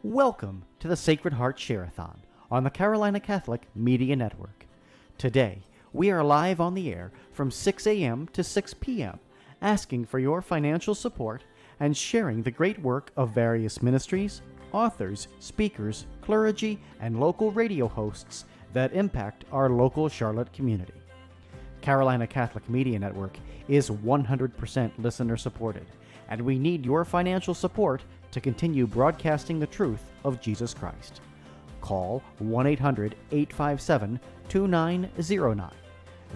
Welcome to the Sacred Heart Share-A-Thon on the Carolina Catholic Media Network. Today, we are live on the air from 6 a.m. to 6 p.m., asking for your financial support and sharing the great work of various ministries, authors, speakers, clergy, and local radio hosts that impact our local Charlotte community. Carolina Catholic Media Network is 100% listener supported, and we need your financial support to continue broadcasting the truth of Jesus Christ. Call 1-800-857-2909.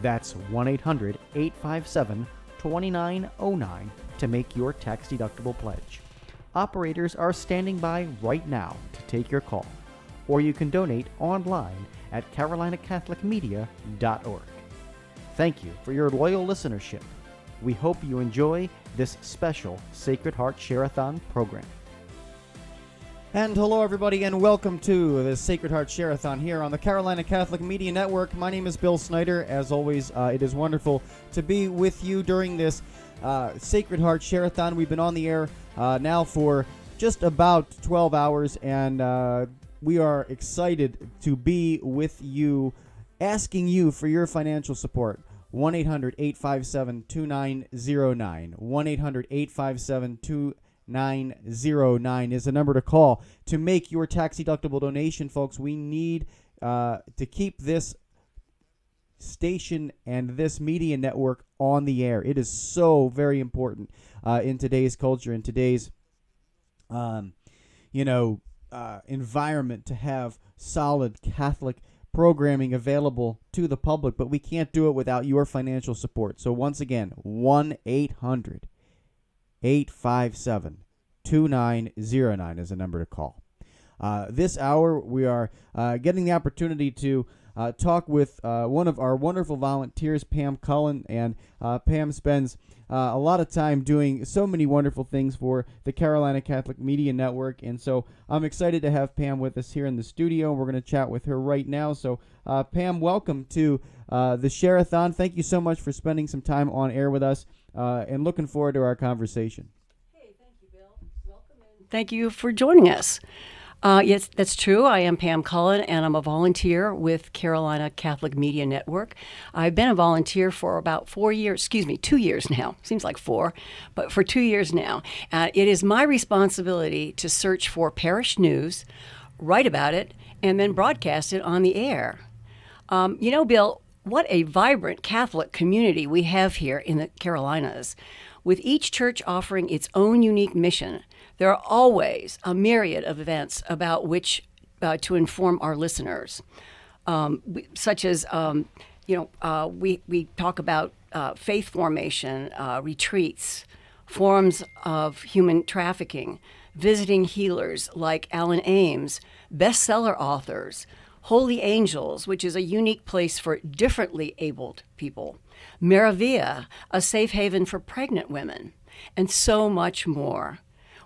That's 1-800-857-2909 to make your tax-deductible pledge. Operators are standing by right now to take your call, or you can donate online at carolinacatholicmedia.org. Thank you for your loyal listenership. We hope you enjoy this special Sacred Heart Share-A-Thon program. And hello, everybody, and welcome to the Sacred Heart Share-A-Thon here on the Carolina Catholic Media Network. My name is Bill Snyder. As always, it is wonderful to be with you during this Sacred Heart Share-A-Thon. We've been on the air now for just about 12 hours, and we are excited to be with you, asking you for your financial support. 1-800-857-2909. 1-800-857-2909 is the number to call to make your tax-deductible donation, folks. We need to keep this station and this media network on the air. It is so very important in today's culture, in today's environment, to have solid Catholic programming available to the public, but we can't do it without your financial support. So once again, 1-800-857-2909 is the number to call. This hour, we are getting the opportunity to talk with one of our wonderful volunteers, Pam Cullen, and Pam spends a lot of time doing so many wonderful things for the Carolina Catholic Media Network, and so I'm excited to have Pam with us here in the studio. We're going to chat with her right now. So, Pam, welcome to the Share-A-Thon. Thank you so much for spending some time on air with us, and looking forward to our conversation. Hey, thank you, Bill. Welcome and thank you for joining us. Yes, that's true. I am Pam Cullen, and I'm a volunteer with Carolina Catholic Media Network. I've been a volunteer for about 2 years now. Seems like 4, but for 2 years now. It is my responsibility to search for parish news, write about it, and then broadcast it on the air. Bill, what a vibrant Catholic community we have here in the Carolinas, with each church offering its own unique mission. There are always a myriad of events about which to inform our listeners, such as, we talk about faith formation, retreats, forms of human trafficking, visiting healers like Alan Ames, bestseller authors, Holy Angels, which is a unique place for differently abled people, Maravilla, a safe haven for pregnant women, and so much more.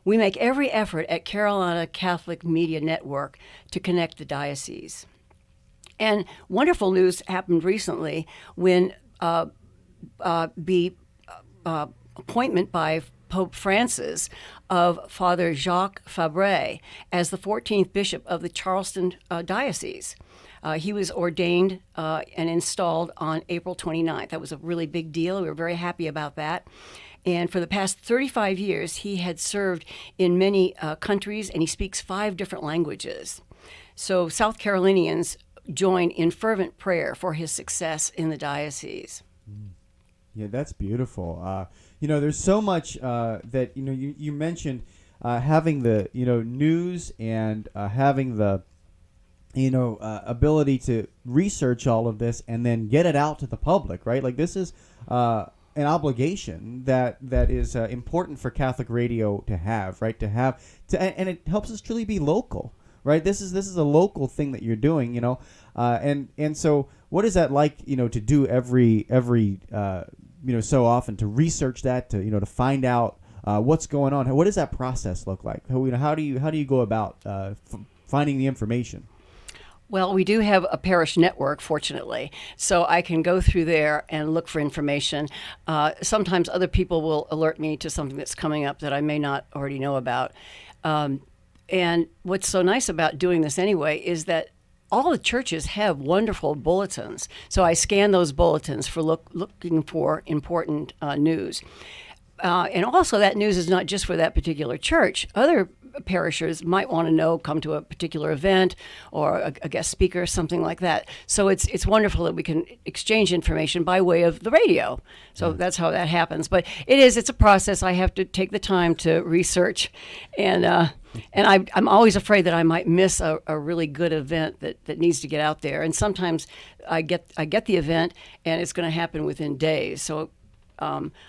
We make every effort at Carolina Catholic Media Network to connect the diocese. And wonderful news happened recently when the appointment by Pope Francis of Father Jacques Fabre as the 14th Bishop of the Charleston Diocese. He was ordained and installed on April 29th. That was a really big deal. We were very happy about that. And for the past 35 years, he had served in many countries, and he speaks 5 different languages. So South Carolinians join in fervent prayer for his success in the diocese. Yeah, that's beautiful. There's so much that, you mentioned having the, news and having the, ability to research all of this and then get it out to the public, right? Like, this is an obligation that is important for Catholic radio to have, right? And it helps us truly be local, right? This is a local thing that you're doing, and so what is that like, to do every so often, to research that, to find out what's going on? What does that process look like? How do you go about finding the information? Well, we do have a parish network, fortunately, so I can go through there and look for information. Sometimes other people will alert me to something that's coming up that I may not already know about. And what's so nice about doing this anyway is that all the churches have wonderful bulletins. So I scan those bulletins for looking for important news. And also, that news is not just for that particular church. Other parishioners might want to know, come to a particular event or a guest speaker or something like that. So it's wonderful that we can exchange information by way of the radio. So that's how that happens. But it's a process. I have to take the time to research, and I'm always afraid that I might miss a really good event that needs to get out there. And sometimes I get the event, and it's going to happen within days. So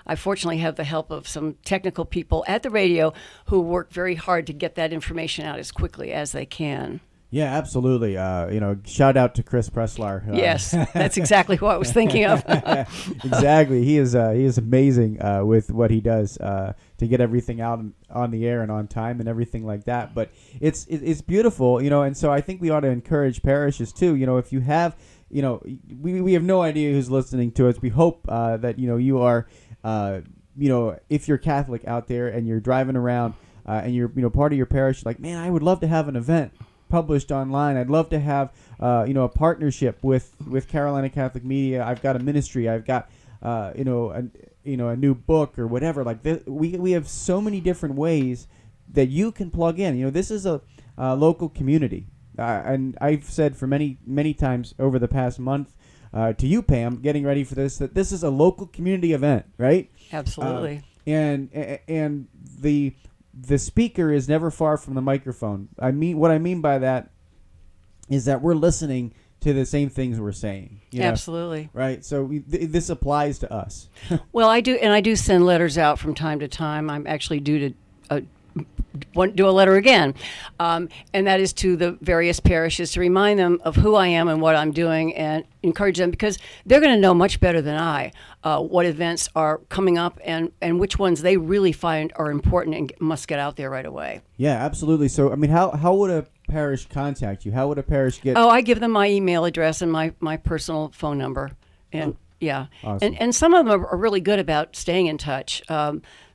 I fortunately have the help of some technical people at the radio who work very hard to get that information out as quickly as they can. Yeah, absolutely. Shout out to Chris Preslar. Yes, that's exactly what I was thinking of. Exactly. He is amazing with what he does to get everything out on the air and on time and everything like that. But it's beautiful, and so I think we ought to encourage parishes too. If you have, we have no idea who's listening to us. We hope that you are, if you're Catholic out there and you're driving around and you're part of your parish, like, man, I would love to have an event published online. I'd love to have a partnership with Carolina Catholic Media. I've got a ministry. I've got a new book or whatever. Like we have so many different ways that you can plug in. This is a local community. And I've said for many times over the past month to you, Pam, getting ready for this, that this is a local community event, right? Absolutely. And the speaker is never far from the microphone. What I mean by that is that we're listening to the same things we're saying. Absolutely. Right? So this applies to us. Well, I do send letters out from time to time. I'm actually due to do a letter again, and that is to the various parishes to remind them of who I am and what I'm doing, and encourage them, because they're going to know much better than I what events are coming up and which ones they really find are important and must get out there right away. Yeah, absolutely. So, I mean, how would a parish contact you? How would a parish get... I give them my email address and my personal phone number, and yeah, awesome. And some of them are really good about staying in touch.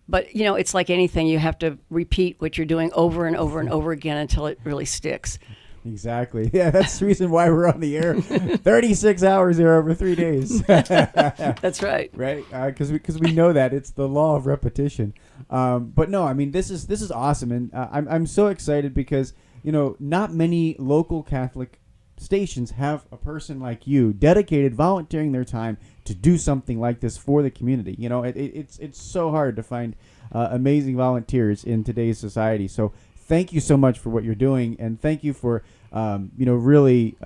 But, it's like anything. You have to repeat what you're doing over and over and over again until it really sticks. Exactly. Yeah, that's the reason why we're on the air 36 hours there over 3 days. That's right. Right? Because we know that. It's the law of repetition. But no, I mean, this is awesome. And I'm so excited because, not many local Catholic stations have a person like you dedicated, volunteering their time to do something like this for the community. It's so hard to find amazing volunteers in today's society. So thank you so much for what you're doing, and thank you for really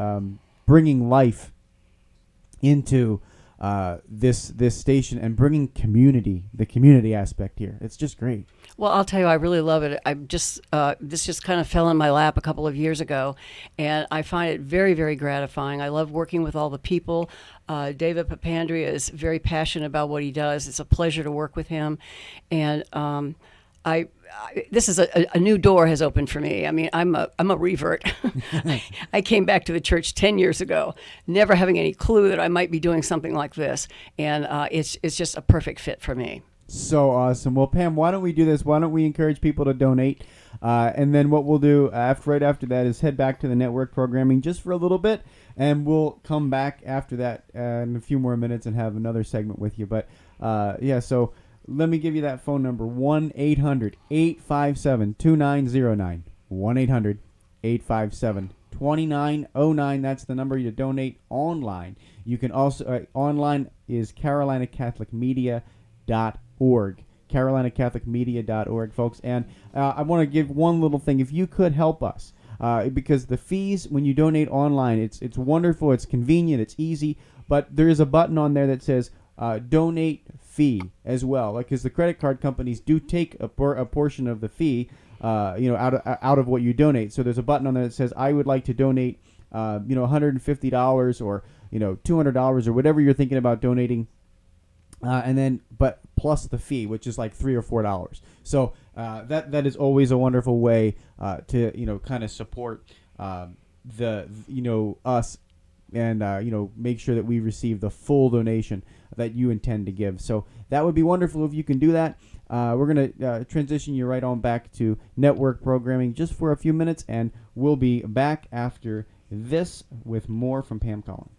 bringing life into this station and bringing the community aspect here. It's just great. Well, I'll tell you, I really love it. This just kind of fell in my lap a couple of years ago, and I find it very, very gratifying. I love working with all the people. David Papandrea is very passionate about what he does. It's a pleasure to work with him, and this is a new door has opened for me. I mean, I'm a revert. I came back to the church 10 years ago, never having any clue that I might be doing something like this, and it's just a perfect fit for me. So awesome. Well, Pam, why don't we do this? Why don't we encourage people to donate? And then what we'll do right after that is head back to the network programming just for a little bit, and we'll come back after that in a few more minutes and have another segment with you. But so let me give you that phone number, 1-800-857-2909. 1-800-857-2909. That's the number to donate online. You can also, online is carolinacatholicmedia.org. carolinacatholicmedia.org, folks. And I want to give one little thing. If you could help us, because the fees when you donate online, it's wonderful, it's convenient, it's easy, but there is a button on there that says donate fee as well, because the credit card companies do take a portion of the fee, out of what you donate. So there's a button on there that says I would like to donate, $150 or $200 or whatever you're thinking about donating. And then, but plus the fee, which is like $3 or $4. So that is always a wonderful way to kind of support us and make sure that we receive the full donation that you intend to give. So that would be wonderful if you can do that. We're going to transition you right on back to network programming just for a few minutes, and we'll be back after this with more from Pam Collin.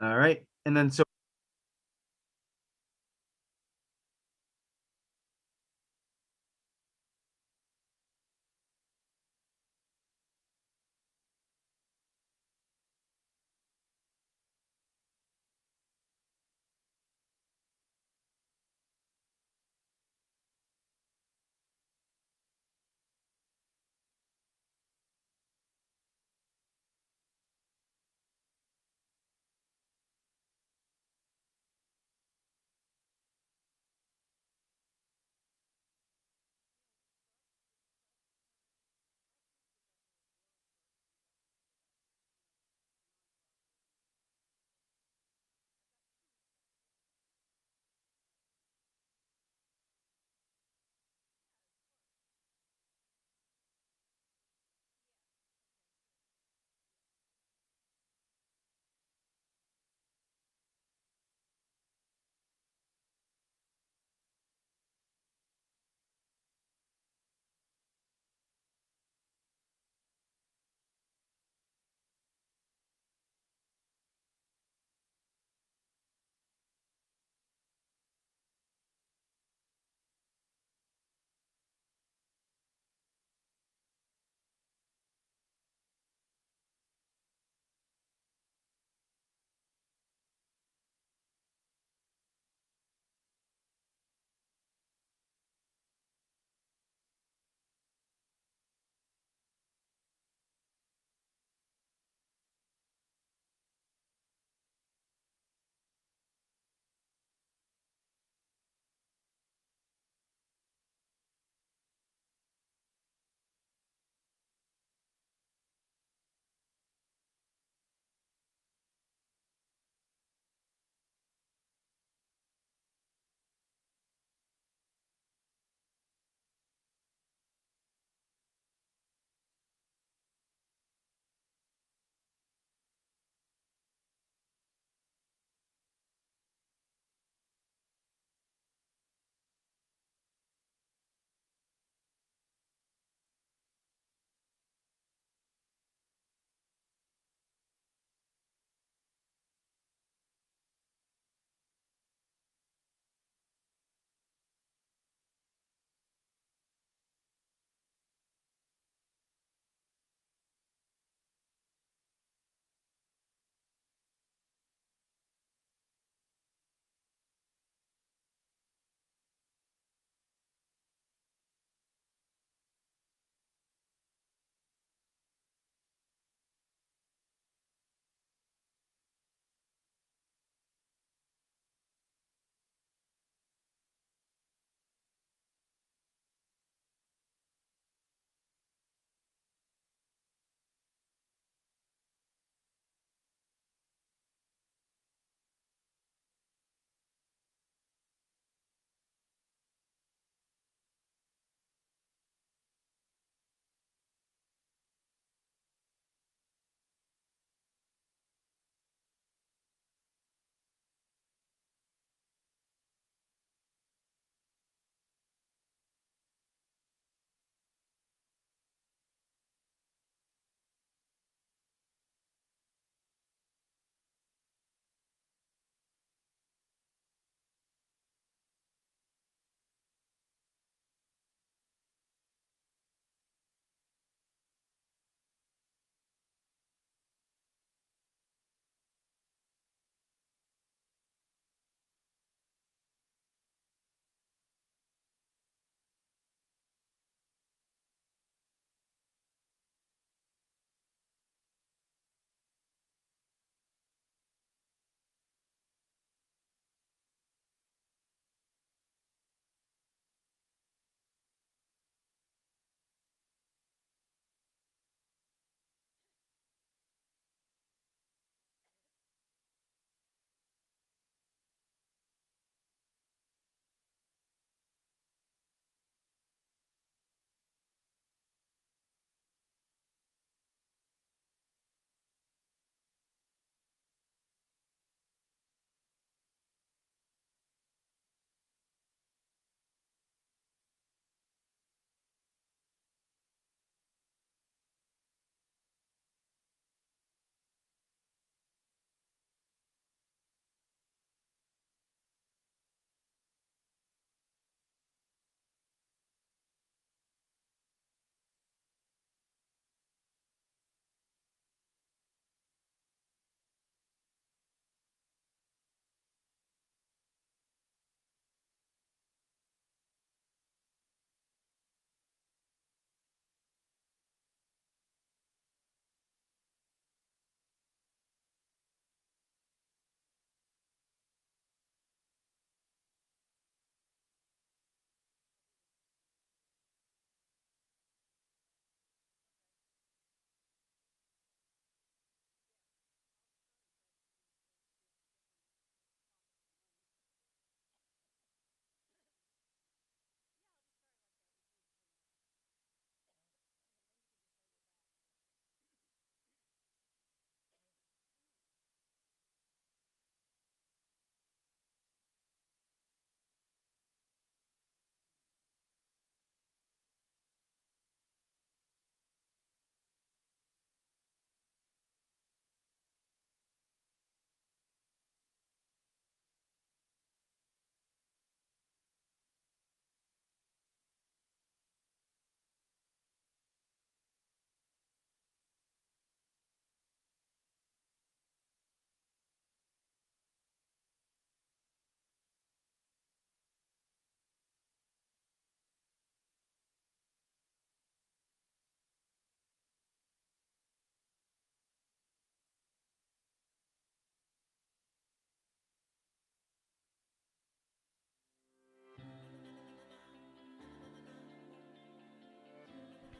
All right. And then so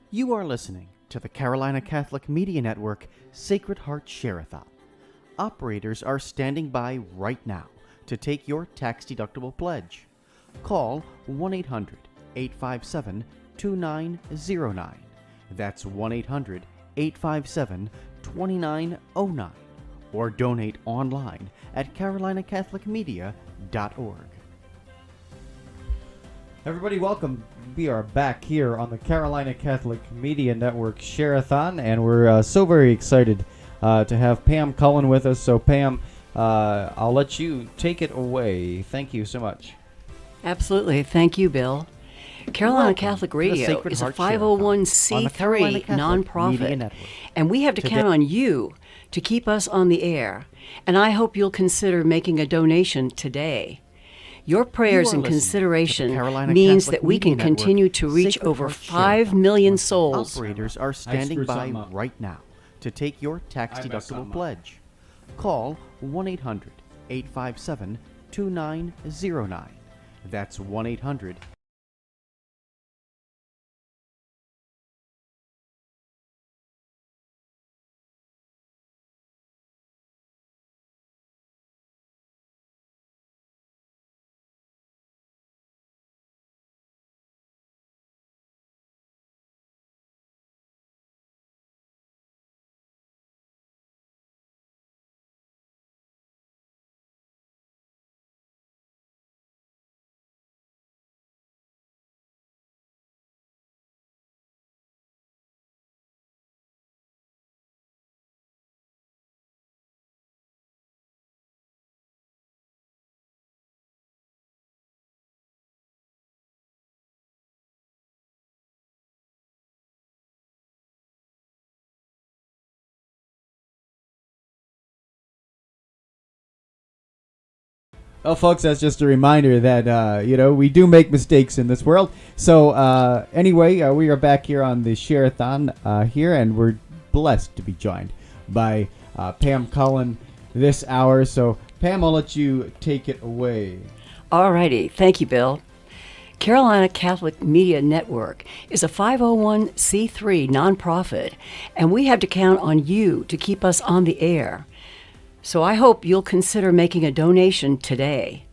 You are listening to the Carolina Catholic Media Network Sacred Heart Share-A-Thon. Operators are standing by right now to take your tax-deductible pledge. Call 1-800-857-2909. That's 1-800-857-2909. Or donate online at carolinacatholicmedia.org. Everybody, welcome. We are back here on the Carolina Catholic Media Network Share-A-Thon, and we're so very excited to have Pam Cullen with us. So, Pam, I'll let you take it away. Thank you so much. Absolutely. Thank you, Bill. Carolina Welcome Catholic to the Radio Sacred is a Heart Share-A-Thon on the 501c3 Carolina Catholic Media nonprofit, Network. and we have to count on you to keep us on the air. And I hope you'll consider making a donation today. Your prayers and consideration means that we can continue to reach over 5 million souls. Operators are standing by right now to take your tax-deductible pledge. Call 1-800-857-2909. That's 1-800- Well, folks, that's just a reminder that, we do make mistakes in this world. So, anyway, we are back here on the Share-A-Thon here, and we're blessed to be joined by Pam Cullen this hour. So, Pam, I'll let you take it away. All righty. Thank you, Bill. Carolina Catholic Media Network is a 501c3 nonprofit, and we have to count on you to keep us on the air. So I hope you'll consider making a donation today.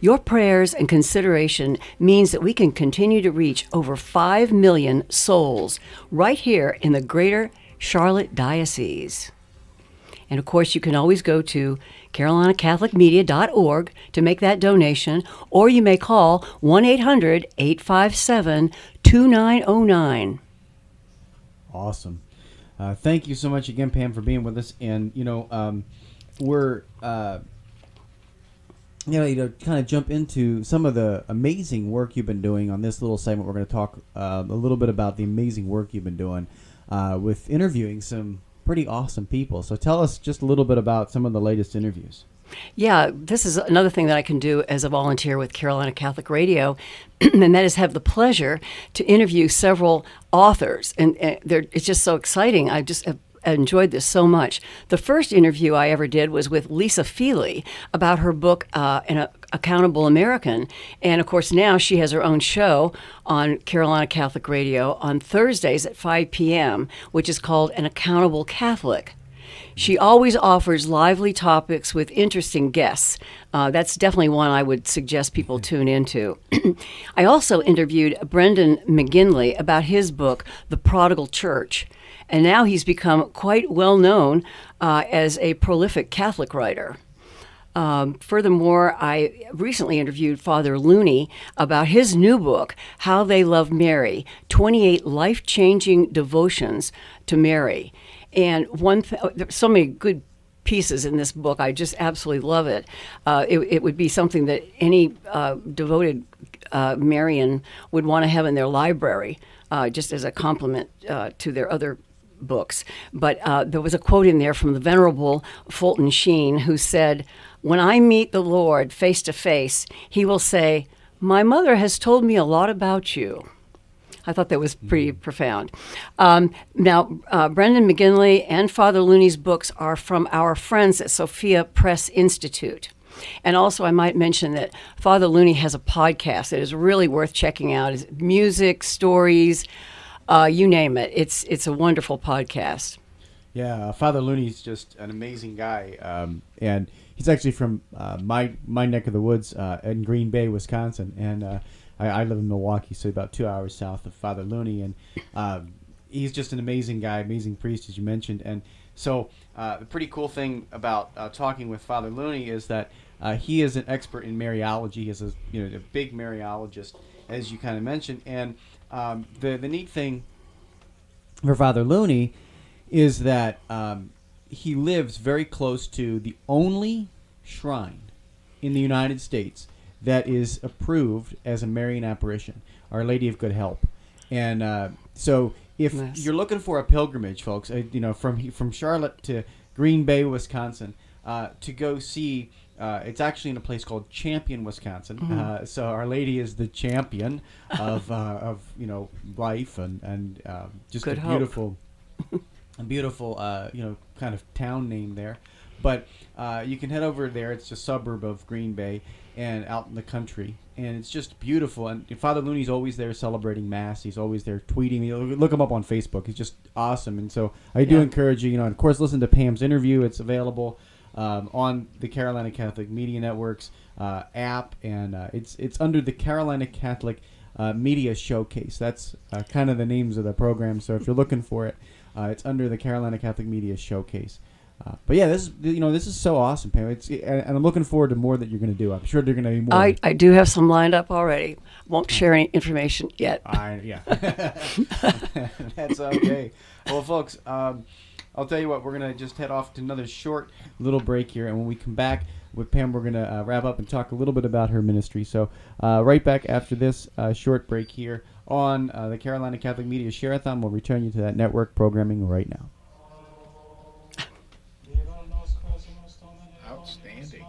Your prayers and consideration means that we can continue to reach over 5 million souls right here in the greater Charlotte Diocese. And of course, you can always go to carolinacatholicmedia.org to make that donation, or you may call 1-800-857-2909. Awesome. Thank you so much again, Pam, for being with us. And, we're kind of jump into some of the amazing work you've been doing on this little segment. We're going to talk a little bit about the amazing work you've been doing with interviewing some pretty awesome people. So tell us just a little bit about some of the latest interviews. Yeah, this is another thing that I can do as a volunteer with Carolina Catholic Radio, and that is have the pleasure to interview several authors. And it's just so exciting. I just have enjoyed this so much. The first interview I ever did was with Lisa Feely about her book, An Accountable American. And of course, now she has her own show on Carolina Catholic Radio on Thursdays at 5 p.m., which is called An Accountable Catholic. She always offers lively topics with interesting guests. That's definitely one I would suggest people tune into. I also interviewed Brendan McGinley about his book, The Prodigal Church. And now he's become quite well known as a prolific Catholic writer. Furthermore, I recently interviewed Father Looney about his new book, How They Love Mary, 28 Life-Changing Devotions to Mary. And there's so many good pieces in this book. I just absolutely love it. It would be something that any devoted Marian would want to have in their library, just as a complement to their other books. But there was a quote in there from the Venerable Fulton Sheen, who said, "When I meet the Lord face to face, he will say, 'My mother has told me a lot about you.'" I thought that was pretty profound. Now, Brendan McGinley and Father Looney's books are from our friends at Sophia Press Institute. And also, I might mention that Father Looney has a podcast that is really worth checking out. It's music, stories, You name it. It's a wonderful podcast. Yeah, Father Looney's just an amazing guy, and he's actually from my neck of the woods in Green Bay, Wisconsin, and I live in Milwaukee, so about 2 hours south of Father Looney, and he's just an amazing guy, amazing priest, as you mentioned, and so the pretty cool thing about talking with Father Looney is that he is an expert in Mariology. He is a big Mariologist, as you kind of mentioned, and the neat thing for Father Looney is that he lives very close to the only shrine in the United States that is approved as a Marian apparition, Our Lady of Good Help. And so if Nice. you're looking for a pilgrimage, folks, from Charlotte to Green Bay, Wisconsin, to go see, it's actually in a place called Champion, Wisconsin. So Our Lady is the champion of life and just Good a Hope. beautiful, kind of town name there. But you can head over there. It's a suburb of Green Bay and out in the country. And it's just beautiful. And Father Looney's always there celebrating Mass. He's always there tweeting. Look him up on Facebook. He's just awesome. And so I do encourage you, and of course, listen to Pam's interview. It's available on the Carolina Catholic Media Network's app. And it's under the Carolina Catholic Media Showcase. That's kind of the names of the program. So if you're looking for it, it's under the Carolina Catholic Media Showcase. But yeah, this is so awesome, Pam. And I'm looking forward to more that you're going to do. I'm sure there are going to be more. I do have some lined up already. Won't share any information yet. Yeah, that's okay. Well, folks, I'll tell you what. We're going to just head off to another short little break here, and when we come back with Pam, we're going to wrap up and talk a little bit about her ministry. So right back after this short break here on the Carolina Catholic Media Share-A-Thon. We'll return you to that network programming right now. Outstanding.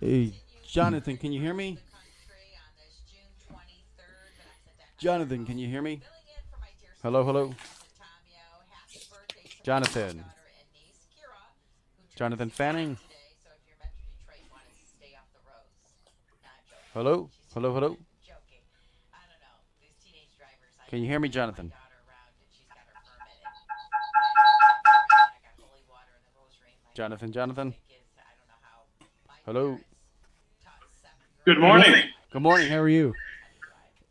Hey, Jonathan, can you hear me? Jonathan, can you hear me? Hello, hello. Jonathan. Jonathan Fanning. Hello, hello, hello. Can you hear me, Jonathan? Jonathan, Jonathan. Hello. Good morning. Good morning. How are you?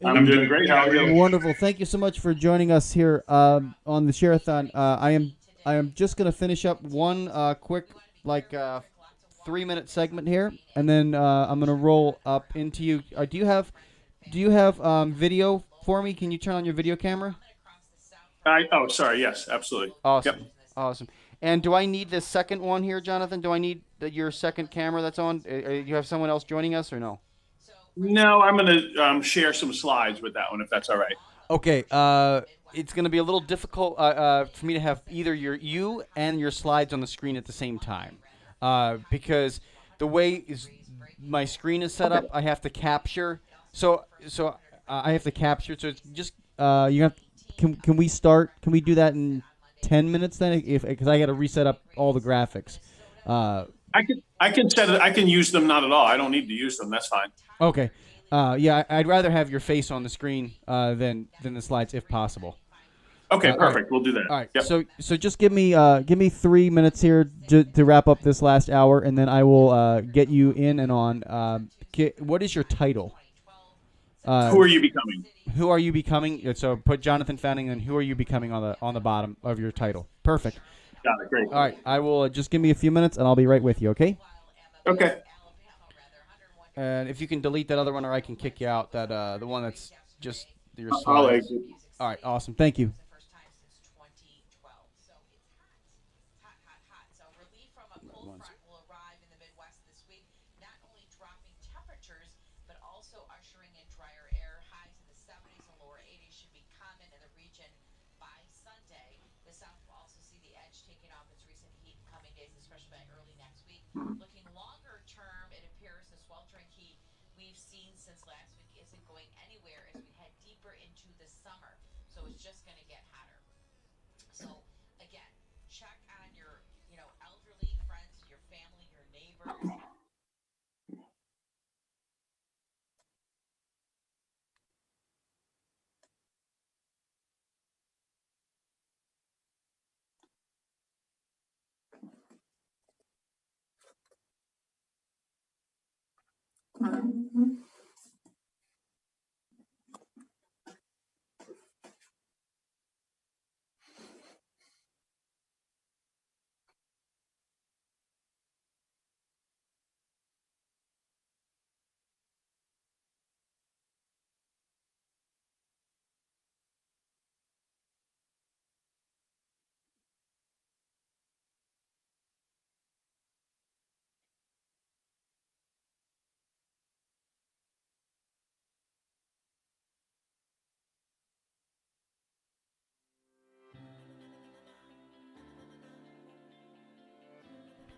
I'm doing great. How are you? Wonderful. Thank you so much for joining us here on the Share-A-Thon. I am just going to finish up one quick 3-minute segment here, and then I'm going to roll up into you. Do you have video for me? Can you turn on your video camera? Sorry. Yes, absolutely. Awesome. Yep. Awesome. And do I need this second one here, Jonathan? Do I need your second camera that's on? You have someone else joining us or no? No, I'm going to share some slides with that one, if that's all right. Okay. It's going to be a little difficult for me to have either you and your slides on the screen at the same time, because the way my screen is set up, I have to capture. So I have to capture. So it's just you have. Can we start? Can we do that in 10 minutes then? Because I got to reset up all the graphics. I can set it. I can use them. Not at all. I don't need to use them. That's fine. Okay. Yeah, I'd rather have your face on the screen than the slides if possible. Okay, perfect. Right. We'll do that. All right. Yep. So just give me 3 minutes here to wrap up this last hour, and then I will get you in and on. What is your title? Who are you becoming? Who are you becoming? So put Jonathan Fanning and who are you becoming on the bottom of your title. Perfect. Got it. Great. All right. I will just give me a few minutes, and I'll be right with you. Okay. Okay. And if you can delete that other one, or I can kick you out. That the one that's just your I'll slides. exit. All right. Awesome. Thank you.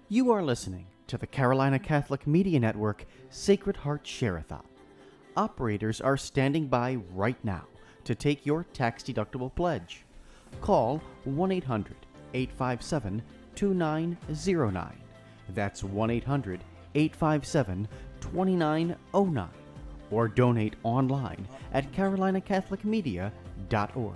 You are listening to the Carolina Catholic Media Network Sacred Heart Share-A-Thon. Operators are standing by right now to take your tax-deductible pledge. Call 1-800-857-2909. That's 1-800-857-2909. Or donate online at carolinacatholicmedia.org.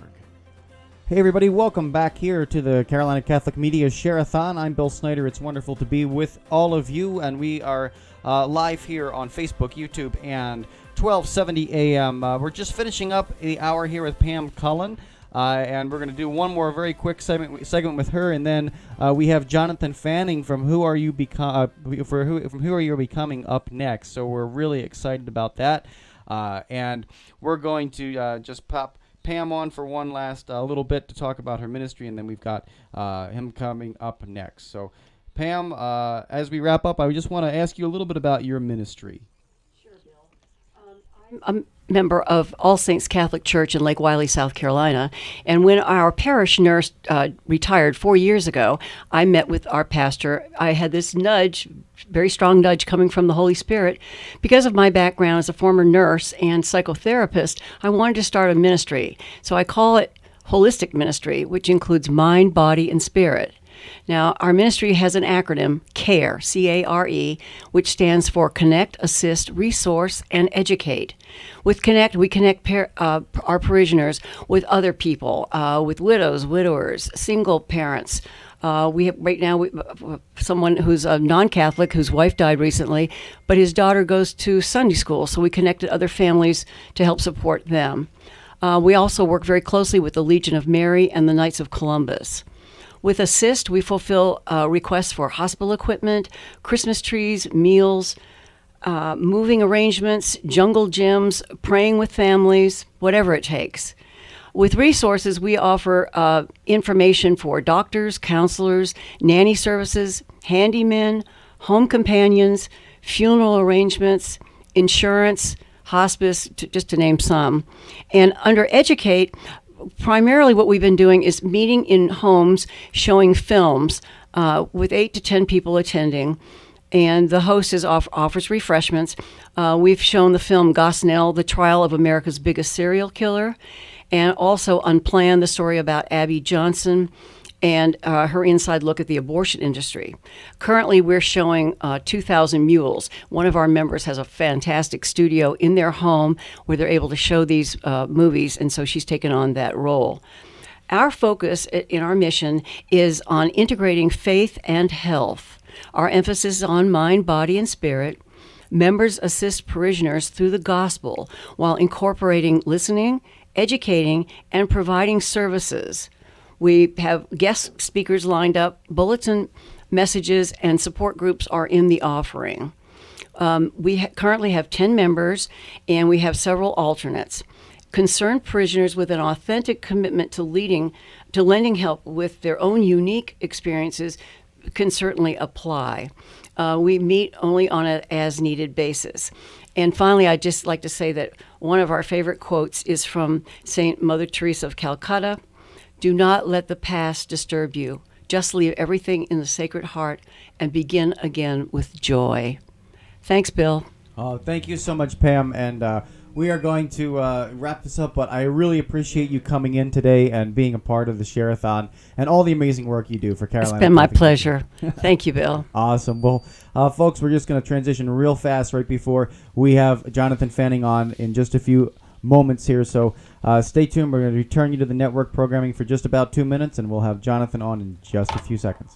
Hey everybody, welcome back here to the Carolina Catholic Media Share-A-Thon. I'm Bill Snyder. It's wonderful to be with all of you, and we are live here on Facebook, YouTube, and 1270 AM. We're just finishing up the hour here with Pam Cullen, and we're going to do one more very quick segment with her, and then we have Jonathan Fanning from Who Are You Becoming up next. So we're really excited about that, and we're going to just pop Pam on for one last little bit to talk about her ministry, and then we've got him coming up next. So, Pam, as we wrap up, I just want to ask you a little bit about your ministry. Sure, Bill. I a member of All Saints Catholic Church in Lake Wylie, South Carolina. And when our parish nurse retired 4 years ago, I met with our pastor. I had this nudge, very strong nudge coming from the Holy Spirit. Because of my background as a former nurse and psychotherapist, I wanted to start a ministry. So I call it holistic ministry, which includes mind, body, and spirit. Now, our ministry has an acronym, CARE, C-A-R-E, which stands for Connect, Assist, Resource, and Educate. With Connect, we connect our parishioners with other people, with widows, widowers, single parents. We have right now someone who's a non-Catholic whose wife died recently, but his daughter goes to Sunday school, so we connected other families to help support them. We also work very closely with the Legion of Mary and the Knights of Columbus. With Assist, we fulfill requests for hospital equipment, Christmas trees, meals, moving arrangements, jungle gyms, praying with families, whatever it takes. With Resources, we offer information for doctors, counselors, nanny services, handymen, home companions, funeral arrangements, insurance, hospice, just to name some. And under Educate, primarily what we've been doing is meeting in homes, showing films with 8 to 10 people attending, and the host offers refreshments. We've shown the film Gosnell, The Trial of America's Biggest Serial Killer, and also Unplanned, the story about Abby Johnson and her inside look at the abortion industry. Currently, we're showing 2,000 Mules. One of our members has a fantastic studio in their home where they're able to show these movies, and so she's taken on that role. Our focus in our mission is on integrating faith and health. Our emphasis is on mind, body, and spirit. Members assist parishioners through the gospel while incorporating listening, educating, and providing services. We have guest speakers lined up, bulletin messages, and support groups are in the offering. We currently have 10 members, and we have several alternates. Concerned parishioners with an authentic commitment to lending help with their own unique experiences can certainly apply. We meet only on an as-needed basis. And finally, I'd just like to say that one of our favorite quotes is from St. Mother Teresa of Calcutta. Do not let the past disturb you. Just leave everything in the Sacred Heart and begin again with joy. Thanks, Bill. Thank you so much, Pam. And we are going to wrap this up, but I really appreciate you coming in today and being a part of the Share-A-Thon and all the amazing work you do for Carolina. It's been my pleasure. Thank you, Bill. Awesome. Well, folks, we're just going to transition real fast right before we have Jonathan Fanning on in just a few moments here. So stay tuned. We're going to return you to the network programming for just about 2 minutes, and we'll have Jonathan on in just a few seconds.